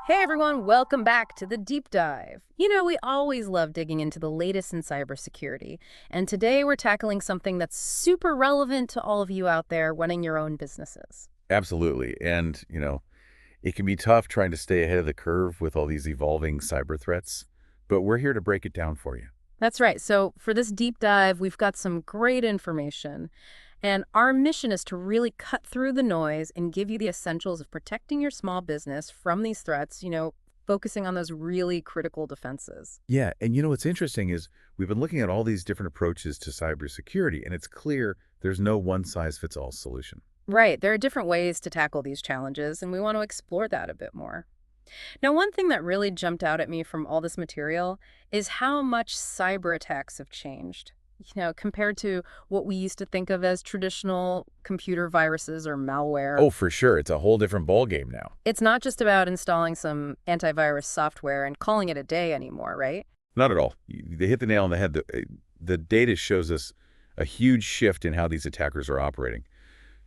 Hey everyone, welcome back to the Deep Dive. We always love digging into the latest in cybersecurity, and today we're tackling something that's super relevant to all of you out there running your own businesses. Absolutely. And, it can be tough trying to stay ahead of the curve with all these evolving cyber threats, but we're here to break it down for you. That's right. So, for this deep dive, we've got some great information, and our mission is to really cut through the noise and give you the essentials of protecting your small business from these threats, focusing on those really critical defenses. Yeah, and what's interesting is we've been looking at all these different approaches to cybersecurity, and it's clear there's no one-size-fits-all solution. Right. There are different ways to tackle these challenges, and we want to explore that a bit more. Now, one thing that really jumped out at me from all this material is how much cyber attacks have changed. Compared to what we used to think of as traditional computer viruses or malware. Oh, for sure. It's a whole different ballgame now. It's not just about installing some antivirus software and calling it a day anymore, right? Not at all. They hit the nail on the head. The data shows us a huge shift in how these attackers are operating.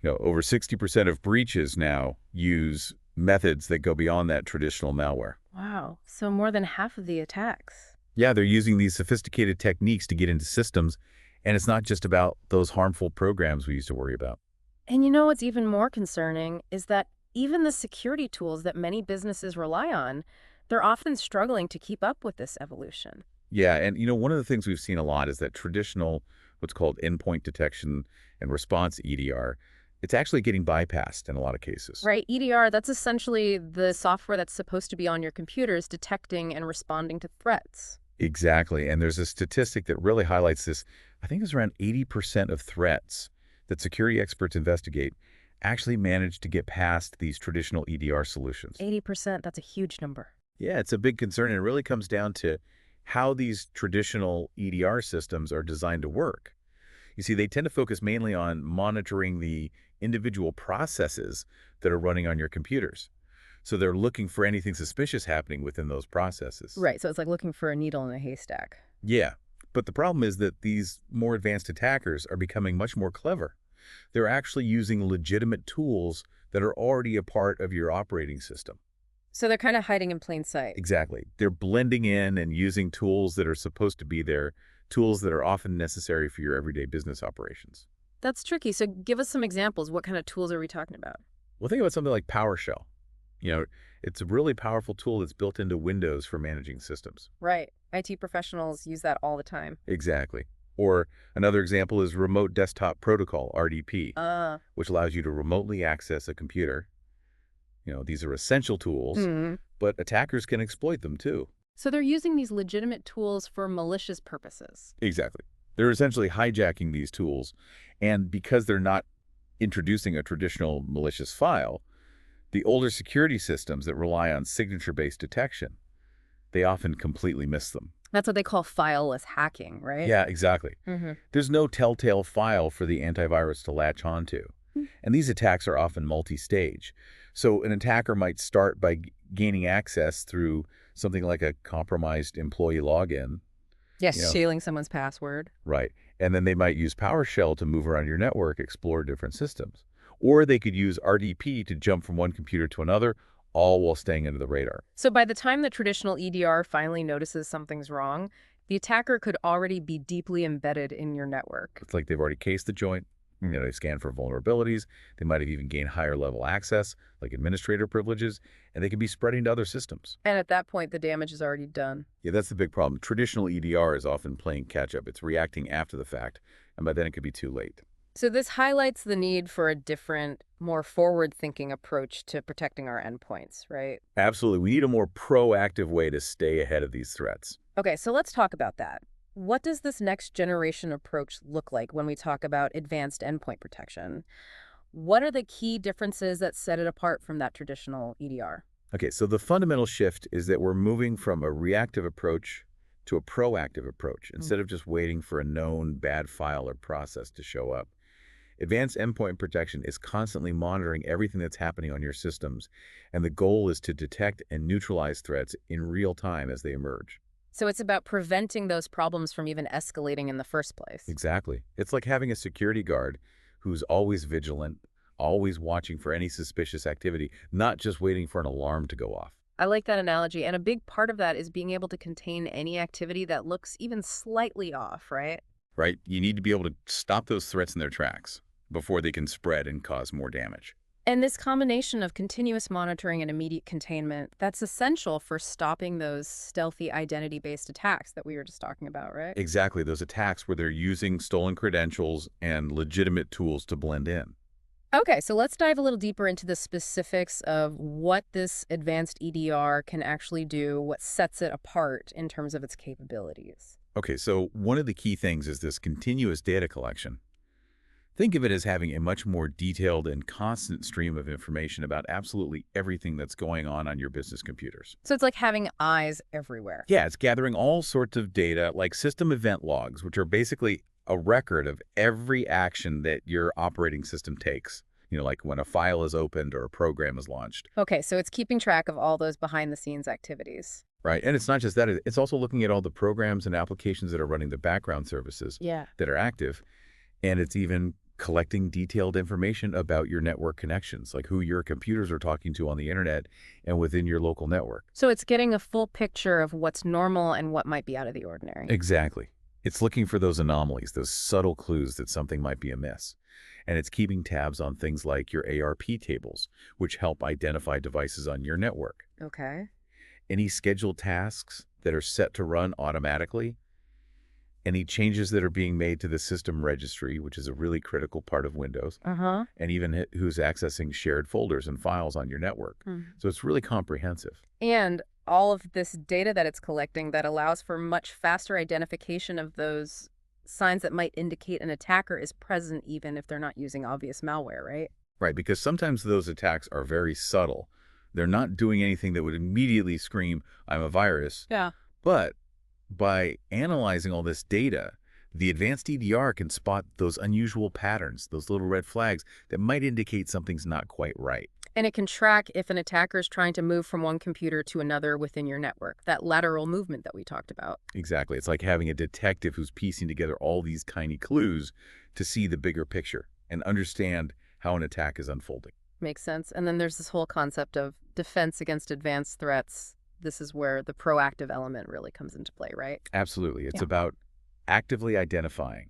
Over 60% of breaches now use methods that go beyond that traditional malware. Wow. So more than half of the attacks. Yeah, they're using these sophisticated techniques to get into systems, and it's not just about those harmful programs we used to worry about. And what's even more concerning is that even the security tools that many businesses rely on, they're often struggling to keep up with this evolution. Yeah, and one of the things we've seen a lot is that traditional, what's called endpoint detection and response EDR, it's actually getting bypassed in a lot of cases. Right, EDR, that's essentially the software that's supposed to be on your computers detecting and responding to threats. Exactly, and there's a statistic that really highlights this. I think it's around 80% of threats that security experts investigate actually manage to get past these traditional EDR solutions. 80%, that's a huge number. Yeah, it's a big concern, and it really comes down to how these traditional EDR systems are designed to work. You see, they tend to focus mainly on monitoring the individual processes that are running on your computers. So they're looking for anything suspicious happening within those processes. Right, so it's like looking for a needle in a haystack. Yeah, but the problem is that these more advanced attackers are becoming much more clever. They're actually using legitimate tools that are already a part of your operating system. So they're kind of hiding in plain sight. Exactly. They're blending in and using tools that are supposed to be there, tools that are often necessary for your everyday business operations. That's tricky. So give us some examples. What kind of tools are we talking about? Well, think about something like PowerShell. You know, it's a really powerful tool that's built into Windows for managing systems. Right. IT professionals use that all the time. Exactly. Or another example is Remote Desktop Protocol, RDP, Uh, which allows you to remotely access a computer. These are essential tools, hmm. but attackers can exploit them too. So they're using these legitimate tools for malicious purposes. Exactly. They're essentially hijacking these tools, and because they're not introducing a traditional malicious file, the older security systems that rely on signature-based detection, they often completely miss them. That's what they call fileless hacking, right? Yeah, exactly. Mm-hmm. There's no telltale file for the antivirus to latch onto. And these attacks are often multi-stage. So an attacker might start by gaining access through something like a compromised employee login, Yes, you know, stealing someone's password. right? And then they might use PowerShell to move around your network, explore different systems. Or they could use RDP to jump from one computer to another, all while staying under the radar. So by the time the traditional EDR finally notices something's wrong, the attacker could already be deeply embedded in your network. It's like they've already cased the joint. They scan for vulnerabilities. They might have even gained higher level access, like administrator privileges, and they can be spreading to other systems. And at that point, the damage is already done. Yeah, that's the big problem. Traditional EDR is often playing catch up. It's reacting after the fact, and by then it could be too late. So this highlights the need for a different, more forward-thinking approach to protecting our endpoints, right? Absolutely. We need a more proactive way to stay ahead of these threats. Okay, so let's talk about that. What does this next generation approach look like when we talk about advanced endpoint protection? What are the key differences that set it apart from that traditional EDR? Okay, so the fundamental shift is that we're moving from a reactive approach to a proactive approach instead of just waiting for a known bad file or process to show up. Advanced endpoint protection is constantly monitoring everything that's happening on your systems, and the goal is to detect and neutralize threats in real time as they emerge. So it's about preventing those problems from even escalating in the first place. Exactly. It's like having a security guard who's always vigilant, always watching for any suspicious activity, not just waiting for an alarm to go off. I like that analogy. And a big part of that is being able to contain any activity that looks even slightly off, right? Right? You need to be able to stop those threats in their tracks before they can spread and cause more damage. And this combination of continuous monitoring and immediate containment, that's essential for stopping those stealthy identity-based attacks that we were just talking about, right? Exactly, those attacks where they're using stolen credentials and legitimate tools to blend in. Okay, so let's dive a little deeper into the specifics of what this advanced EDR can actually do, what sets it apart in terms of its capabilities. Okay, so one of the key things is this continuous data collection. Think of it as having a much more detailed and constant stream of information about absolutely everything that's going on your business computers. So it's like having eyes everywhere. Yeah, it's gathering all sorts of data like system event logs, which are basically a record of every action that your operating system takes. Like when a file is opened or a program is launched. Okay, so it's keeping track of all those behind-the-scenes activities. Right. And it's not just that, it's also looking at all the programs and applications that are running the background services Yeah. that are active. And it's even collecting detailed information about your network connections, like who your computers are talking to on the internet and within your local network. So it's getting a full picture of what's normal and what might be out of the ordinary. Exactly. It's looking for those anomalies, those subtle clues that something might be amiss. And it's keeping tabs on things like your ARP tables, which help identify devices on your network. Okay. Any scheduled tasks that are set to run automatically, any changes that are being made to the system registry, which is a really critical part of Windows, Uh-huh. and even who's accessing shared folders and files on your network. So it's really comprehensive. And all of this data that it's collecting that allows for much faster identification of those signs that might indicate an attacker is present even if they're not using obvious malware, right? Right, because sometimes those attacks are very subtle. They're not doing anything that would immediately scream, I'm a virus. Yeah. But by analyzing all this data, the advanced EDR can spot those unusual patterns, those little red flags that might indicate something's not quite right. And it can track if an attacker is trying to move from one computer to another within your network, that lateral movement that we talked about. Exactly. It's like having a detective who's piecing together all these tiny clues to see the bigger picture and understand how an attack is unfolding. Makes sense. And then there's this whole concept of defense against advanced threats. This is where the proactive element really comes into play, right? Absolutely. It's Yeah. about actively identifying,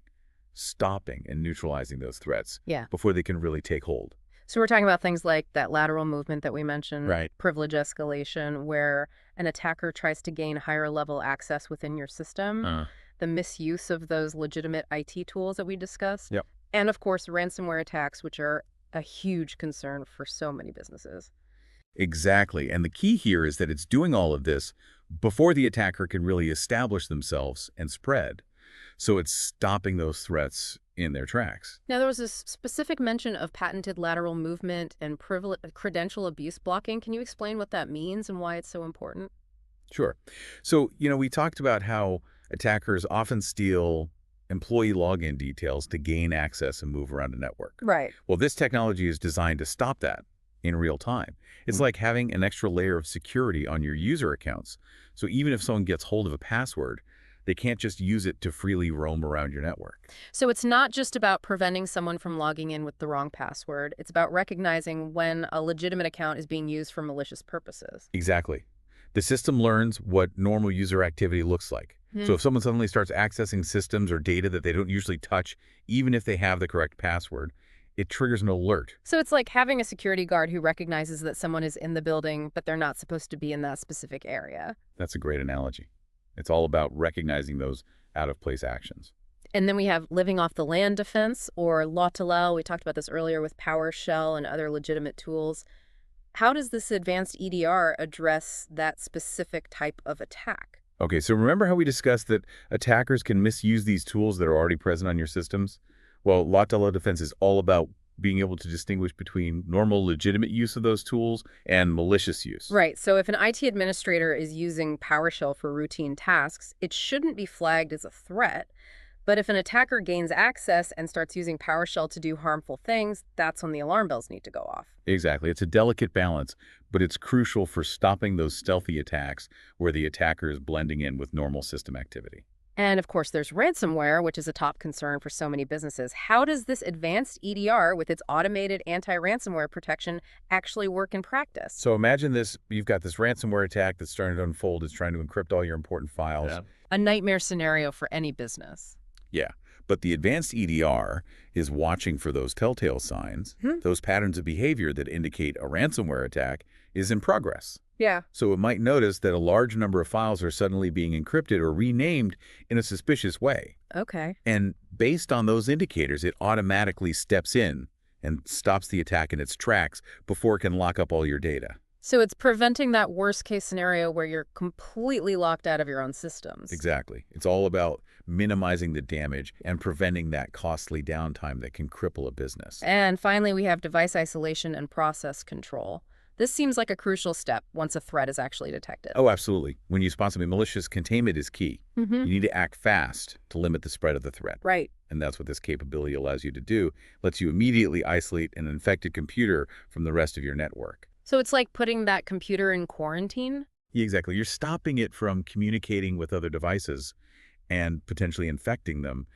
stopping, and neutralizing those threats Yeah. before they can really take hold. So we're talking about things like that lateral movement that we mentioned, Right. privilege escalation, where an attacker tries to gain higher level access within your system, the misuse of those legitimate IT tools that we discussed, Yep. and of course, ransomware attacks, which are a huge concern for so many businesses. Exactly. And the key here is that it's doing all of this before the attacker can really establish themselves and spread. So it's stopping those threats in their tracks. Now, there was this specific mention of patented lateral movement and credential abuse blocking. Can you explain what that means and why it's so important? Sure. So, we talked about how attackers often steal employee login details to gain access and move around a network. Right. Well, this technology is designed to stop that in real time. It's like having an extra layer of security on your user accounts. So even if someone gets hold of a password, they can't just use it to freely roam around your network. So it's not just about preventing someone from logging in with the wrong password. It's about recognizing when a legitimate account is being used for malicious purposes. Exactly. The system learns what normal user activity looks like. So if someone suddenly starts accessing systems or data that they don't usually touch, even if they have the correct password, it triggers an alert. So it's like having a security guard who recognizes that someone is in the building, but they're not supposed to be in that specific area. That's a great analogy. It's all about recognizing those out-of-place actions. And then we have living off the land defense, or LAW. We talked about this earlier with PowerShell and other legitimate tools. How does this advanced EDR address that specific type of attack? Okay, so remember how we discussed that attackers can misuse these tools that are already present on your systems? Well, LAW defense is all about being able to distinguish between normal, legitimate use of those tools and malicious use. Right. So if an IT administrator is using PowerShell for routine tasks, it shouldn't be flagged as a threat. But if an attacker gains access and starts using PowerShell to do harmful things, that's when the alarm bells need to go off. Exactly. It's a delicate balance, but it's crucial for stopping those stealthy attacks where the attacker is blending in with normal system activity. And of course, there's ransomware, which is a top concern for so many businesses. How does this advanced EDR with its automated anti-ransomware protection actually work in practice? So imagine this, you've got this ransomware attack that's starting to unfold. It's trying to encrypt all your important files. Yeah. A nightmare scenario for any business. Yeah, but the advanced EDR is watching for those telltale signs, Hmm? those patterns of behavior that indicate a ransomware attack is in progress. Yeah. So it might notice that a large number of files are suddenly being encrypted or renamed in a suspicious way. Okay. And based on those indicators, it automatically steps in and stops the attack in its tracks before it can lock up all your data. So it's preventing that worst case scenario where you're completely locked out of your own systems. Exactly. It's all about minimizing the damage and preventing that costly downtime that can cripple a business. And finally, we have device isolation and process control. This seems like a crucial step once a threat is actually detected. Oh, absolutely. When you spot something malicious, containment is key. Mm-hmm. You need to act fast to limit the spread of the threat. Right. And that's what this capability allows you to do. Lets you immediately isolate an infected computer from the rest of your network. So it's like putting that computer in quarantine? Yeah, exactly. You're stopping it from communicating with other devices and potentially infecting them.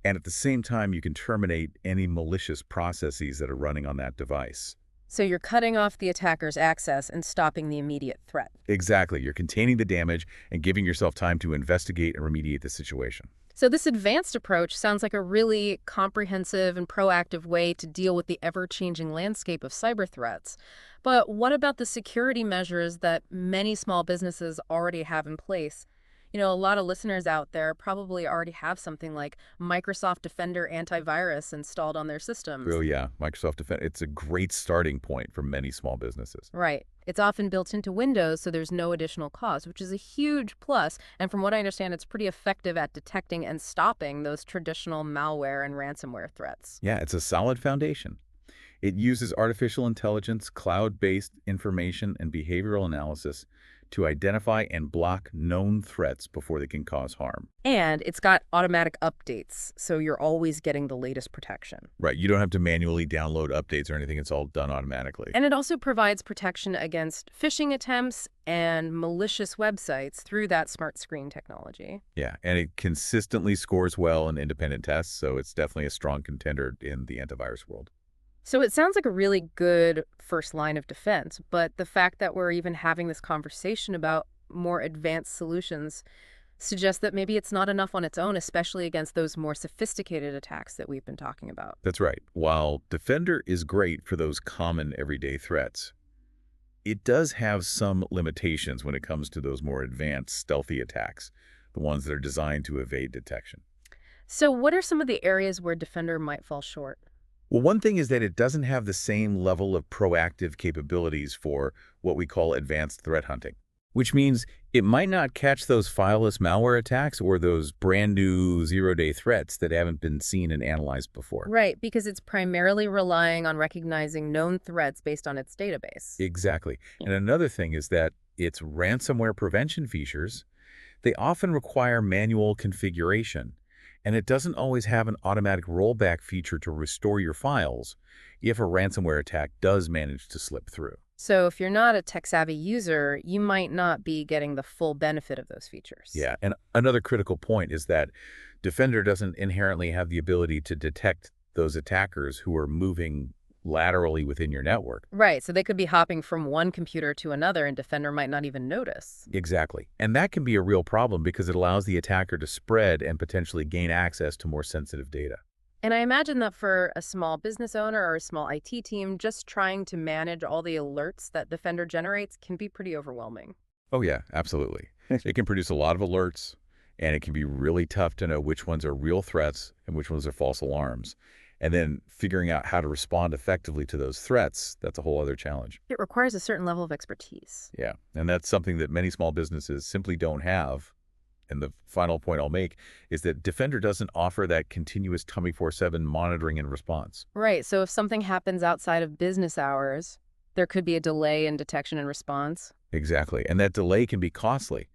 And at the same time, you can terminate any malicious processes that are running on that device. So you're cutting off the attacker's access and stopping the immediate threat. Exactly. You're containing the damage and giving yourself time to investigate and remediate the situation. So this advanced approach sounds like a really comprehensive and proactive way to deal with the ever-changing landscape of cyber threats. But what about the security measures that many small businesses already have in place? You know, a lot of listeners out there probably already have something like Microsoft Defender antivirus installed on their systems. Oh, yeah. Microsoft Defender, it's a great starting point for many small businesses. Right. It's often built into Windows, so there's no additional cost, which is a huge plus. And from what I understand, it's pretty effective at detecting and stopping those traditional malware and ransomware threats. Yeah, it's a solid foundation. It uses artificial intelligence, cloud-based information, and behavioral analysis to identify and block known threats before they can cause harm. And it's got automatic updates, so you're always getting the latest protection. Right, you don't have to manually download updates or anything. It's all done automatically. And it also provides protection against phishing attempts and malicious websites through that smart screen technology. Yeah, and it consistently scores well in independent tests, so it's definitely a strong contender in the antivirus world. So it sounds like a really good first line of defense, but the fact that we're even having this conversation about more advanced solutions suggests that maybe it's not enough on its own, especially against those more sophisticated attacks that we've been talking about. That's right. While Defender is great for those common everyday threats, it does have some limitations when it comes to those more advanced stealthy attacks, the ones that are designed to evade detection. So what are some of the areas where Defender might fall short? Well, one thing is that it doesn't have the same level of proactive capabilities for what we call advanced threat hunting, which means it might not catch those fileless malware attacks or those brand new zero-day threats that haven't been seen and analyzed before. Right, because it's primarily relying on recognizing known threats based on its database. Exactly. And another thing is that its ransomware prevention features, they often require manual configuration. And it doesn't always have an automatic rollback feature to restore your files if a ransomware attack does manage to slip through. So if you're not a tech-savvy user, you might not be getting the full benefit of those features. Yeah, and another critical point is that Defender doesn't inherently have the ability to detect those attackers who are moving laterally within your network. Right, so they could be hopping from one computer to another and Defender might not even notice. Exactly. And that can be a real problem because it allows the attacker to spread and potentially gain access to more sensitive data. And I imagine that for a small business owner or a small IT team, just trying to manage all the alerts that Defender generates can be pretty overwhelming. Oh yeah, absolutely. It can produce a lot of alerts, and it can be really tough to know which ones are real threats and which ones are false alarms. And then figuring out how to respond effectively to those threats, that's a whole other challenge. It requires a certain level of expertise. Yeah, and that's something that many small businesses simply don't have. And the final point I'll make is that Defender doesn't offer that continuous 24/7 monitoring and response. Right, so if something happens outside of business hours, there could be a delay in detection and response. Exactly, and that delay can be costly.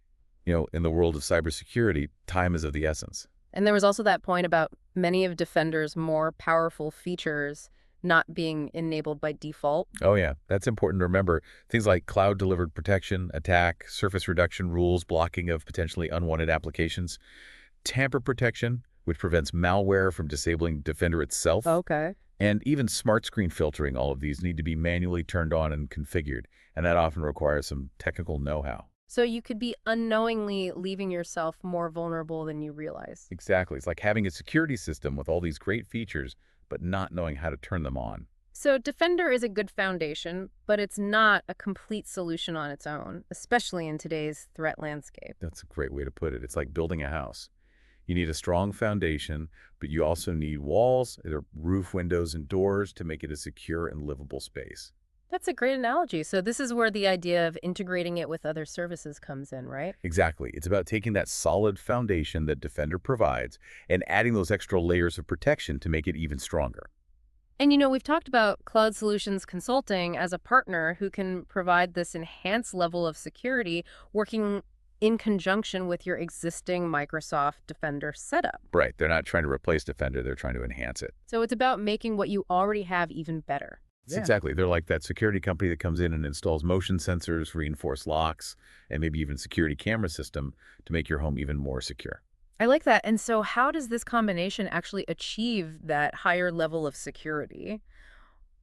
You know, in the world of cybersecurity, time is of the essence. And there was also that point about many of Defender's more powerful features not being enabled by default. Oh yeah, that's important to remember. Things like cloud-delivered protection, attack, surface reduction rules, blocking of potentially unwanted applications. tamper protection, which prevents malware from disabling Defender itself, Okay. and even smart screen filtering. All of these need to be manually turned on and configured, and that often requires some technical know-how. So you could be unknowingly leaving yourself more vulnerable than you realize. Exactly. It's like having a security system with all these great features, but not knowing how to turn them on. So Defender is a good foundation, but it's not a complete solution on its own, especially in today's threat landscape. That's a great way to put it. It's like building a house. You need a strong foundation, but you also need walls, roof, windows, and doors to make it a secure and livable space. That's a great analogy. So this is where the idea of integrating it with other services comes in, right? Exactly. It's about taking that solid foundation that Defender provides and adding those extra layers of protection to make it even stronger. And we've talked about Cloud Solutions Consulting as a partner who can provide this enhanced level of security working in conjunction with your existing Microsoft Defender setup. Right. They're not trying to replace Defender. They're trying to enhance it. So it's about making what you already have even better. Yeah. Exactly. They're like that security company that comes in and installs motion sensors, reinforced locks, and maybe even security camera system to make your home even more secure. I like that. And so how does this combination actually achieve that higher level of security?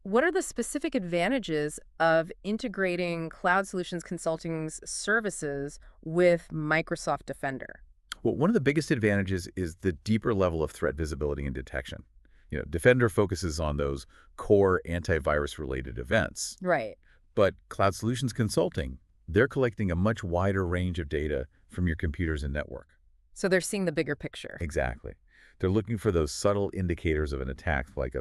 What are the specific advantages of integrating Cloud Solutions Consulting's services with Microsoft Defender? Well, one of the biggest advantages is the deeper level of threat visibility and detection. Defender focuses on those core antivirus-related events. Right. But Cloud Solutions Consulting, they're collecting a much wider range of data from your computers and network. So they're seeing the bigger picture. Exactly. They're looking for those subtle indicators of an attack, like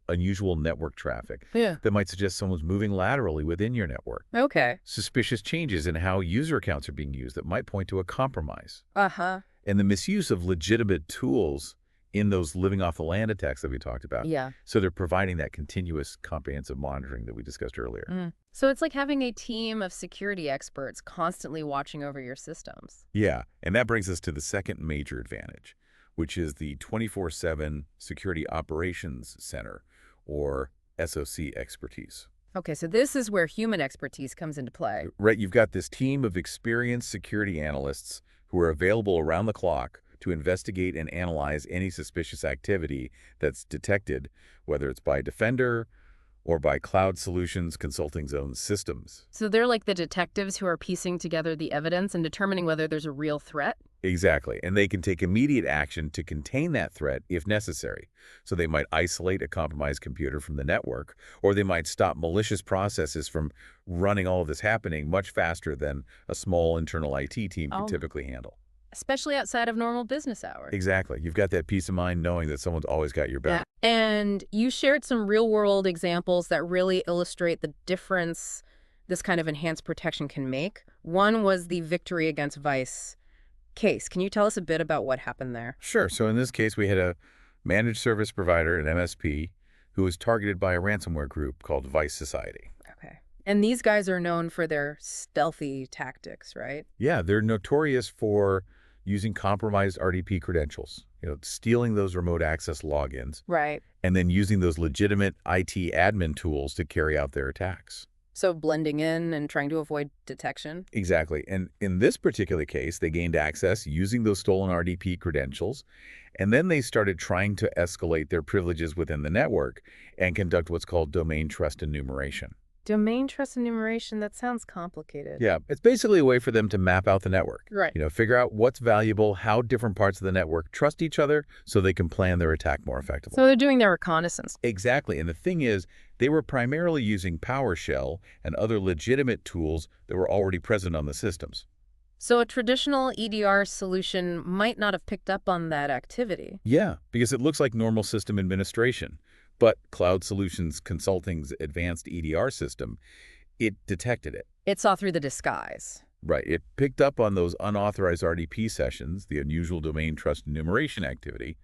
unusual network traffic that might suggest someone's moving laterally within your network. Okay. Suspicious changes in how user accounts are being used that might point to a compromise. Uh-huh. And the misuse of legitimate tools in those living off the land attacks that we talked about. Yeah. So they're providing that continuous comprehensive monitoring that we discussed earlier. So it's like having a team of security experts constantly watching over your systems. Yeah, and that brings us to the second major advantage, which is the 24/7 Security Operations Center, or SOC expertise. Okay, so this is where human expertise comes into play. Right, you've got this team of experienced security analysts who are available around the clock to investigate and analyze any suspicious activity that's detected, whether it's by Defender or by Cloud Solutions Consulting's own systems. So they're like the detectives who are piecing together the evidence and determining whether there's a real threat? Exactly, and they can take immediate action to contain that threat if necessary. So they might isolate a compromised computer from the network, or they might stop malicious processes from running all of this happening much faster than a small internal IT team can typically handle. Especially outside of normal business hours. Exactly. You've got that peace of mind knowing that someone's always got your back. Yeah. And you shared some real-world examples that really illustrate the difference this kind of enhanced protection can make. One was the Victory Against Vice case. Can you tell us a bit about what happened there? Sure. So in this case, we had a managed service provider, an MSP, who was targeted by a ransomware group called Vice Society. Okay. And these guys are known for their stealthy tactics, right? Yeah, they're notorious for using compromised RDP credentials, stealing those remote access logins, Right. and then using those legitimate IT admin tools to carry out their attacks. So blending in and trying to avoid detection? Exactly. And in this particular case, they gained access using those stolen RDP credentials, and then they started trying to escalate their privileges within the network and conduct what's called domain trust enumeration. Domain trust enumeration, that sounds complicated. Yeah, it's basically a way for them to map out the network. Right. Figure out what's valuable, how different parts of the network trust each other so they can plan their attack more effectively. So they're doing their reconnaissance. Exactly. And the thing is, they were primarily using PowerShell and other legitimate tools that were already present on the systems. So a traditional EDR solution might not have picked up on that activity. Yeah, because it looks like normal system administration. But Cloud Solutions Consulting's advanced EDR system, it detected it. It saw through the disguise. Right. It picked up on those unauthorized RDP sessions, the unusual domain trust enumeration activity,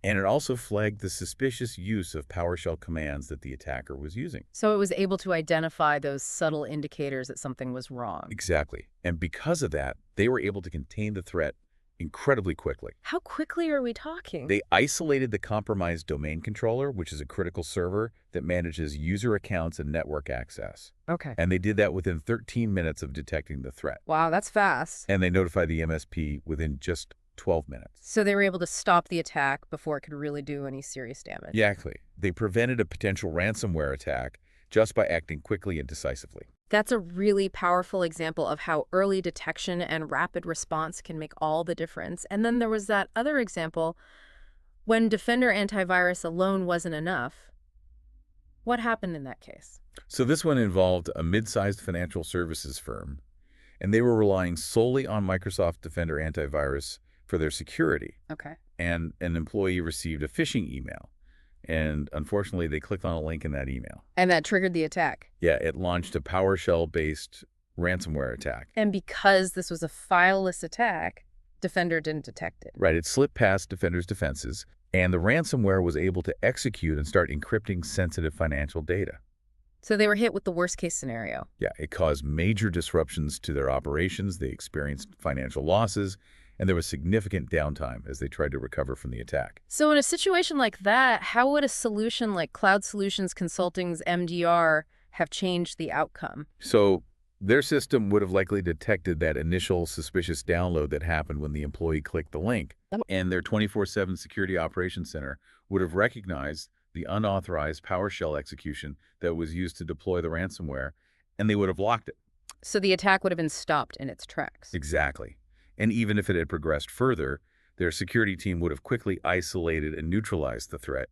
and it also flagged the suspicious use of PowerShell commands that the attacker was using. So it was able to identify those subtle indicators that something was wrong. Exactly. And because of that, they were able to contain the threat incredibly quickly. How quickly are we talking? They isolated the compromised domain controller, which is a critical server that manages user accounts and network access. Okay. And they did that within 13 minutes of detecting the threat. Wow, that's fast. And they notified the MSP within just 12 minutes. So they were able to stop the attack before it could really do any serious damage. Exactly. They prevented a potential ransomware attack just by acting quickly and decisively. That's a really powerful example of how early detection and rapid response can make all the difference. And then there was that other example when Defender antivirus alone wasn't enough. What happened in that case? So this one involved a mid-sized financial services firm, and they were relying solely on Microsoft Defender antivirus for their security. Okay. And an employee received a phishing email. And unfortunately, they clicked on a link in that email. And that triggered the attack. Yeah, it launched a PowerShell-based ransomware attack. And because this was a fileless attack, Defender didn't detect it. Right, it slipped past Defender's defenses, and the ransomware was able to execute and start encrypting sensitive financial data. So they were hit with the worst case scenario. Yeah, it caused major disruptions to their operations. They experienced financial losses, and there was significant downtime as they tried to recover from the attack. So in a situation like that, how would a solution like Cloud Solutions Consulting's MDR have changed the outcome? So their system would have likely detected that initial suspicious download that happened when the employee clicked the link, and their 24/7 Security Operations Center would have recognized the unauthorized PowerShell execution that was used to deploy the ransomware, and they would have locked it. So the attack would have been stopped in its tracks. Exactly. And even if it had progressed further, their security team would have quickly isolated and neutralized the threat,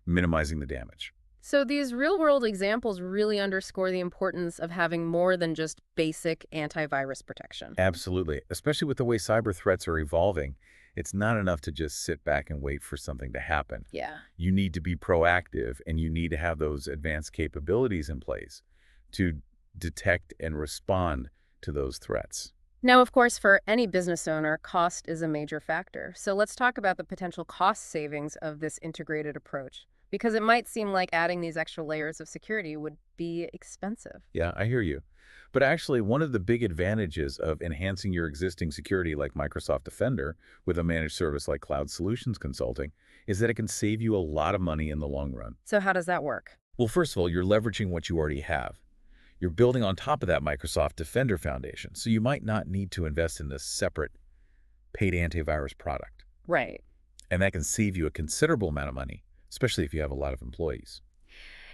minimizing the damage. So these real-world examples really underscore the importance of having more than just basic antivirus protection. Absolutely. Especially with the way cyber threats are evolving, it's not enough to just sit back and wait for something to happen. Yeah. You need to be proactive, and you need to have those advanced capabilities in place to detect and respond to those threats. Now, of course, for any business owner, cost is a major factor. So let's talk about the potential cost savings of this integrated approach, because it might seem like adding these extra layers of security would be expensive. Yeah, I hear you. But actually, one of the big advantages of enhancing your existing security like Microsoft Defender with a managed service like Cloud Solutions Consulting is that it can save you a lot of money in the long run. So how does that work? Well, first of all, you're leveraging what you already have. You're building on top of that Microsoft Defender foundation, so you might not need to invest in this separate paid antivirus product. Right. And that can save you a considerable amount of money, especially if you have a lot of employees.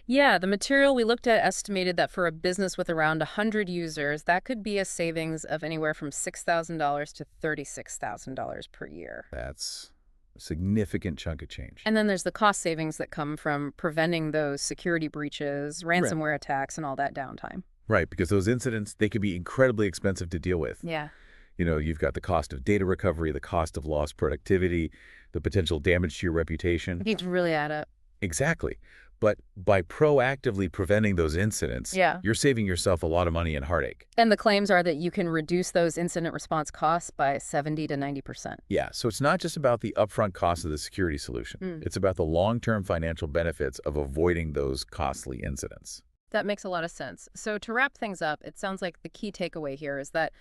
Yeah, the material we looked at estimated that for a business with around 100 users, that could be a savings of anywhere from $6,000 to $36,000 per year. That's a significant chunk of change. And then there's the cost savings that come from preventing those security breaches, ransomware attacks, and all that downtime. Right, because those incidents, they can be incredibly expensive to deal with. Yeah. You know, you've got the cost of data recovery, the cost of lost productivity, the potential damage to your reputation. It needs to really add up. Exactly. But by proactively preventing those incidents, Yeah. you're saving yourself a lot of money and heartache. And the claims are that you can reduce those incident response costs by 70 to 90%. Yeah, so it's not just about the upfront cost of the security solution. It's about the long-term financial benefits of avoiding those costly incidents. That makes a lot of sense. So to wrap things up, it sounds like the key takeaway here is that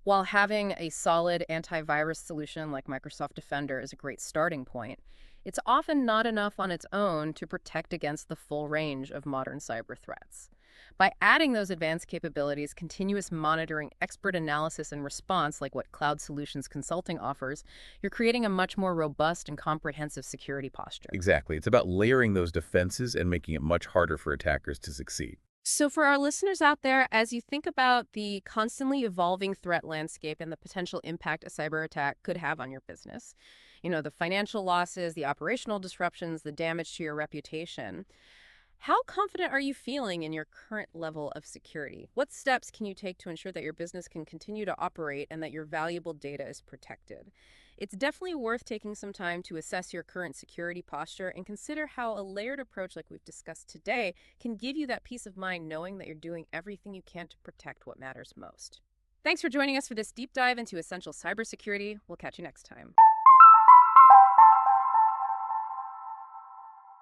while having a solid antivirus solution like Microsoft Defender is a great starting point, it's often not enough on its own to protect against the full range of modern cyber threats. By adding those advanced capabilities, continuous monitoring, expert analysis, and response, like what Cloud Solutions Consulting offers, you're creating a much more robust and comprehensive security posture. Exactly. It's about layering those defenses and making it much harder for attackers to succeed. So for our listeners out there, as you think about the constantly evolving threat landscape and the potential impact a cyber attack could have on your business, the financial losses, the operational disruptions, the damage to your reputation, how confident are you feeling in your current level of security? What steps can you take to ensure that your business can continue to operate and that your valuable data is protected? It's definitely worth taking some time to assess your current security posture and consider how a layered approach like we've discussed today can give you that peace of mind knowing that you're doing everything you can to protect what matters most. Thanks for joining us for this deep dive into essential cybersecurity. We'll catch you next time.